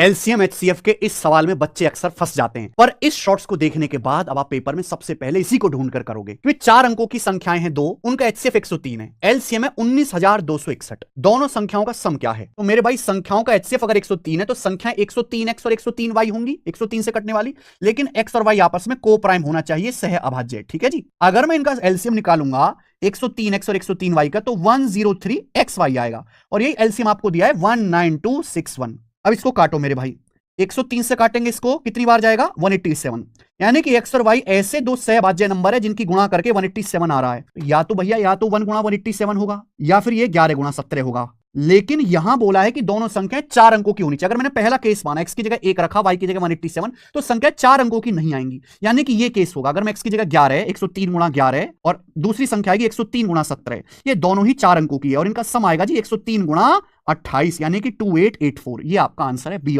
LCM HCF के इस सवाल में बच्चे अक्सर फंस जाते हैं, पर इस शॉर्ट्स को देखने के बाद अब आप पेपर में सबसे पहले इसी को ढूंढ कर करोगे क्योंकि 4 अंकों की संख्याएं हैं 2, उनका एचसीएफ 103 है, एलसीएम है 19,261। दोनों संख्याओं का सम क्या है? तो मेरे भाई संख्याओं का एचसीएफ अगर 103 है तो संख्याएं 103x और 103y होंगी, 103 से कटने वाली, लेकिन x और y आपस में को प्राइम होना चाहिए, सह अभाज्य। ठीक है जी। अगर मैं इनका एलसीएम निकालूंगा 103x और 103y का तो 103xy आएगा और यही एलसीएम आपको दिया है 19261। अब इसको काटो मेरे भाई, 103 से काटेंगे इसको, कितनी बार जाएगा? 187। यानी कि x और y ऐसे दो सहभाज्य नंबर है जिनकी गुणा करके 187 आ रहा है। या तो भैया या तो 1 गुणा 187 होगा या फिर ये 11 गुणा 17 होगा, लेकिन यहां बोला है कि दोनों संख्याएं 4 अंकों की होनी चाहिए। अगर मैंने पहला केस माना x की जगह 1 रखा, y की जगह 187, तो संख्या 4 अंकों की नहीं आएंगी। यानी कि ये केस होगा, अगर मैं x की जगह 11 है, 103 गुणा 11 और दूसरी संख्या आएगी 103 गुणा 17, ये दोनों ही 4 अंकों की है और इनका सम आएगा जी 103 गुणा 28, यानी कि 2884। ये आपका आंसर है बी।